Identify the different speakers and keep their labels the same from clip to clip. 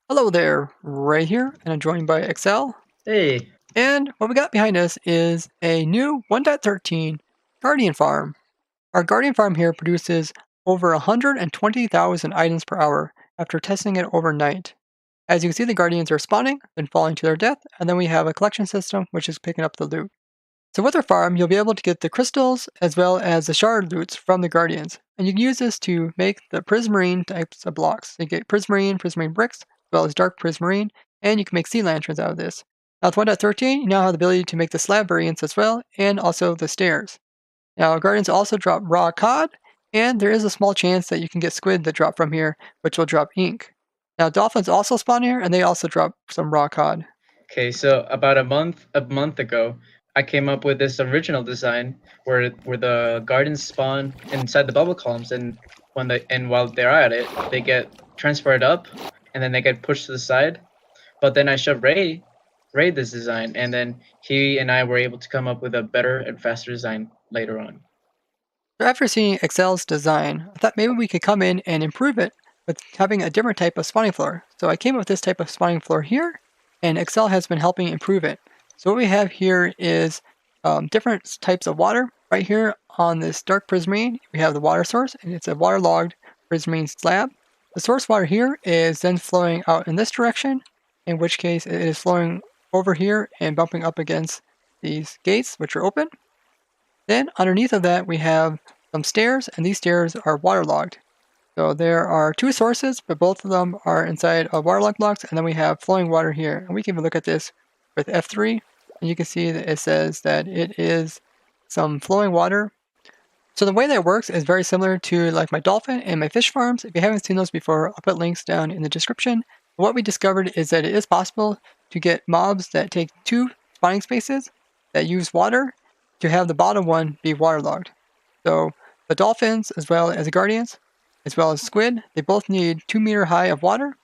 Speaker 1: Hello there, Ray here, and I'm joined by Excel.
Speaker 2: Hey,
Speaker 1: And what we got behind us is a new 1.13 Guardian Farm. Our Guardian Farm here produces over 120,000 items per hour after testing it overnight. As you can see, the Guardians are spawning, then falling to their death, and then we have a collection system which is picking up the loot. So with our farm, you'll be able to get the crystals as well as the shard loots from the Guardians. And you can use this to make the prismarine types of blocks. So you get prismarine bricks, as well as dark prismarine, and you can make sea lanterns out of this. Now with 1.13, you now have the ability to make the slab variants as well, and also the stairs. Now Guardians also drop raw cod, and there is a small chance that you can get squid that drop from here, which will drop ink. Now dolphins also spawn here, and they also drop some raw cod.
Speaker 2: okay, so about a month ago, I came up with this original design where the gardens spawn inside the bubble columns, and while they're at it, they get transferred up, and then they get pushed to the side. But then I showed Ray this design, and then he and I were able to come up with a better and faster design later on.
Speaker 1: So after seeing Excel's design, I thought maybe we could come in and improve it with having a different type of spawning floor. So I came up with this type of spawning floor here, and Excel has been helping improve it. So what we have here is different types of water. Right here on this dark prismarine, we have the water source, and it's a waterlogged prismarine slab. The source water here is then flowing out in this direction, in which case it is flowing over here and bumping up against these gates, which are open. Then underneath of that, we have some stairs, and these stairs are waterlogged. So there are two sources, but both of them are inside of waterlogged blocks, and then we have flowing water here. And we can even look at this with F3, and you can see that it says that it is some flowing water. So the way that works is very similar to like my dolphin and my fish farms. If you haven't seen those before, I'll put links down in the description. What we discovered is that it is possible to get mobs that take two spawning spaces that use water to have the bottom one be waterlogged. So the dolphins, as well as the guardians, as well as squid, they both need 2 meter high of water,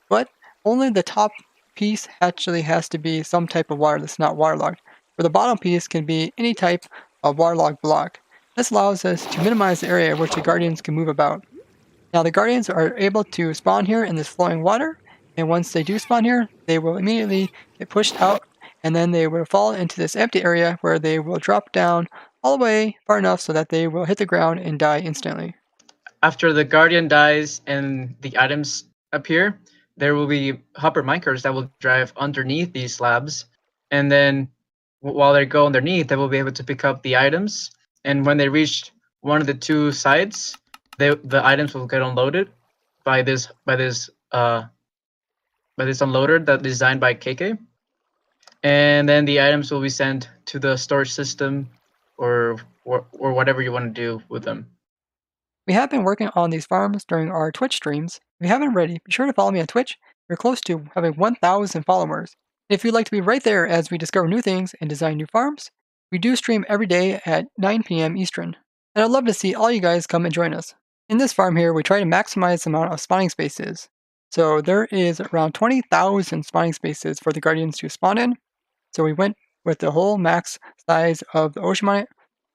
Speaker 1: but only the top piece actually has to be some type of water that's not waterlogged, where the bottom piece can be any type of waterlogged block. This allows us to minimize the area which the guardians can move about. Now the guardians are able to spawn here in this flowing water, and once they do spawn here, they will immediately get pushed out, and then they will fall into this empty area where they will drop down all the way far enough so that they will hit the ground and die instantly.
Speaker 2: After the guardian dies and the items appear, there will be hopper miners that will drive underneath these slabs, and then while they go underneath, they will be able to pick up the items. And when they reach one of the two sides, the items will get unloaded by this unloader that designed by KK, and then the items will be sent to the storage system or whatever you want to do with them.
Speaker 1: We have been working on these farms during our Twitch streams. If you haven't already, be sure to follow me on Twitch. We're close to having 1,000 followers. If you'd like to be right there as we discover new things and design new farms, we do stream every day at 9 p.m. Eastern. And I'd love to see all you guys come and join us. In this farm here, we try to maximize the amount of spawning spaces. So there is around 20,000 spawning spaces for the Guardians to spawn in. So we went with the whole max size of the ocean mine,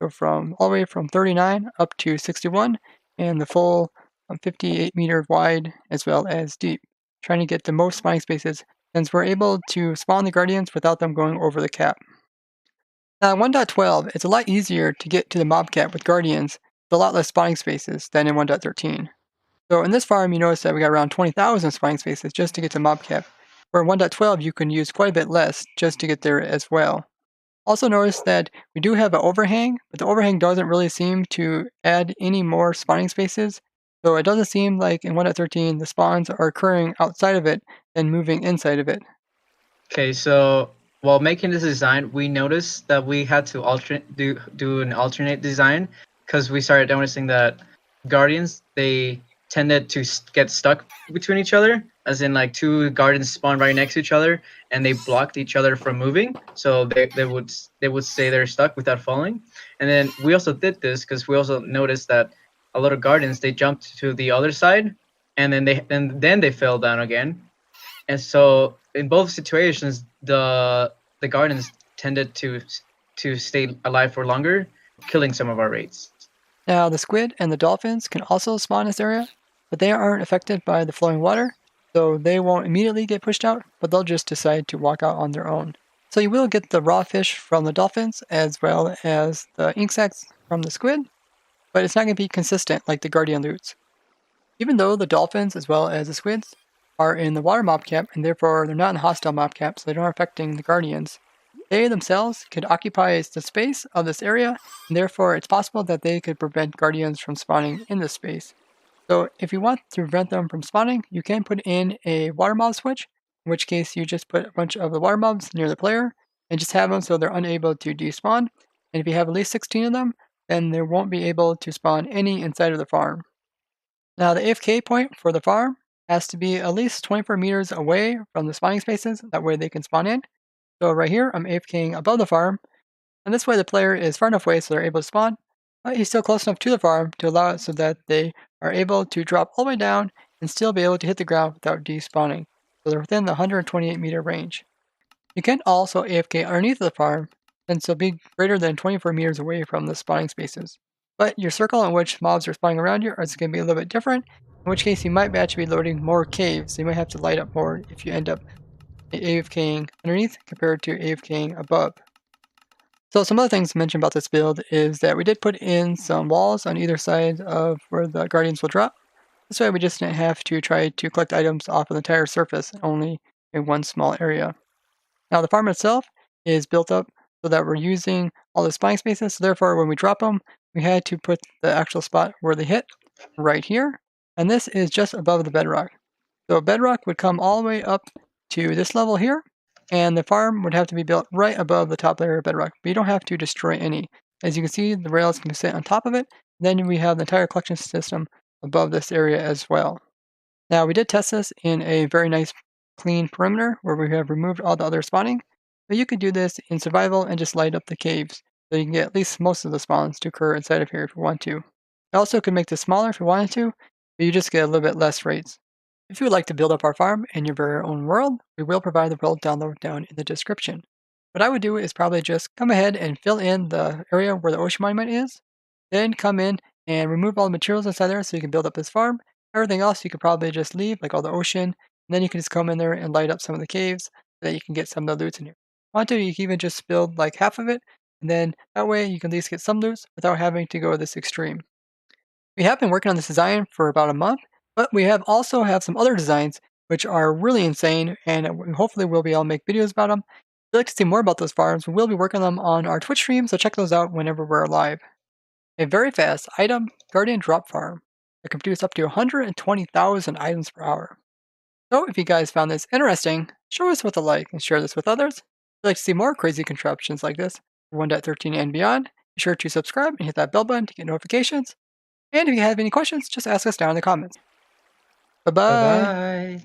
Speaker 1: so from all the way from 39 up to 61, and the full 58-meter wide as well as deep, trying to get the most spawning spaces since we're able to spawn the Guardians without them going over the cap. Now in 1.12, it's a lot easier to get to the mob cap with Guardians with a lot less spawning spaces than in 1.13. So in this farm, you notice that we got around 20,000 spawning spaces just to get to mob cap, where in 1.12 you can use quite a bit less just to get there as well. Also notice that we do have an overhang, but the overhang doesn't really seem to add any more spawning spaces. So it doesn't seem like in 1.13 the spawns are occurring outside of it and moving inside of it.
Speaker 2: Okay, so while making this design, we noticed that we had to do an alternate design because we started noticing that guardians, they tended to get stuck between each other, as in like two guardians spawn right next to each other and they blocked each other from moving, so they would stay there stuck without falling. And then we also did this because we also noticed that a lot of guardians, they jumped to the other side and then they fell down again. And so in both situations, the gardens tended to stay alive for longer, killing some of our raids.
Speaker 1: Now the squid and the dolphins can also spawn in this area, but they aren't affected by the flowing water. so they won't immediately get pushed out, but they'll just decide to walk out on their own. So you will get the raw fish from the dolphins as well as the ink sacs from the squid, but it's not going to be consistent like the guardian loots. Even though the dolphins as well as the squids are in the water mob cap and therefore they're not in the hostile mob cap, so they aren't affecting the guardians, they themselves could occupy the space of this area, and therefore it's possible that they could prevent guardians from spawning in this space. So if you want to prevent them from spawning, you can put in a water mob switch, in which case you just put a bunch of the water mobs near the player and just have them so they're unable to despawn. And if you have at least 16 of them, then they won't be able to spawn any inside of the farm. Now the AFK point for the farm has to be at least 24 meters away from the spawning spaces, that way they can spawn in. So right here, I'm AFKing above the farm, and this way the player is far enough away so they're able to spawn, but he's still close enough to the farm to allow it so that they are able to drop all the way down and still be able to hit the ground without despawning. So they're within the 128 meter range. You can also AFK underneath the farm, since they'll be greater than 24 meters away from the spawning spaces. But your circle in which mobs are spawning around you is going to be a little bit different, in which case you might actually be loading more caves, so you might have to light up more if you end up AFKing underneath compared to AFKing above. So some other things to mention about this build is that we did put in some walls on either side of where the guardians will drop. This way we just didn't have to try to collect items off of the entire surface, only in one small area. Now the farm itself is built up so that we're using all the spawning spaces, so therefore when we drop them, we had to put the actual spot where they hit right here, and this is just above the bedrock. So bedrock would come all the way up to this level here, and the farm would have to be built right above the top layer of bedrock, but you don't have to destroy any. As you can see, the rails can sit on top of it, then we have the entire collection system above this area as well. Now we did test this in a very nice clean perimeter where we have removed all the other spawning, but you could do this in survival and just light up the caves, so you can get at least most of the spawns to occur inside of here if you want to. You also could make this smaller if you wanted to, but you just get a little bit less rates. If you would like to build up our farm in your very own world, we will provide the world download down in the description. What I would do is probably just come ahead and fill in the area where the ocean monument is, then come in and remove all the materials inside there so you can build up this farm. Everything else you could probably just leave, like all the ocean, and then you can just come in there and light up some of the caves so that you can get some of the loot in here. If you want to, you can even just build like half of it, and then that way you can at least get some loot without having to go this extreme. We have been working on this design for about a month, but we have also have some other designs which are really insane, and hopefully we'll be able to make videos about them. If you'd like to see more about those farms, we will be working on them on our Twitch stream, so check those out whenever we're live. A very fast item guardian drop farm that can produce up to 120,000 items per hour. So if you guys found this interesting, show us with a like and share this with others. If you'd like to see more crazy contraptions like this for 1.13 and beyond, be sure to subscribe and hit that bell button to get notifications. And if you have any questions, just ask us down in the comments. Bye
Speaker 2: Bye
Speaker 1: bye.
Speaker 2: bye.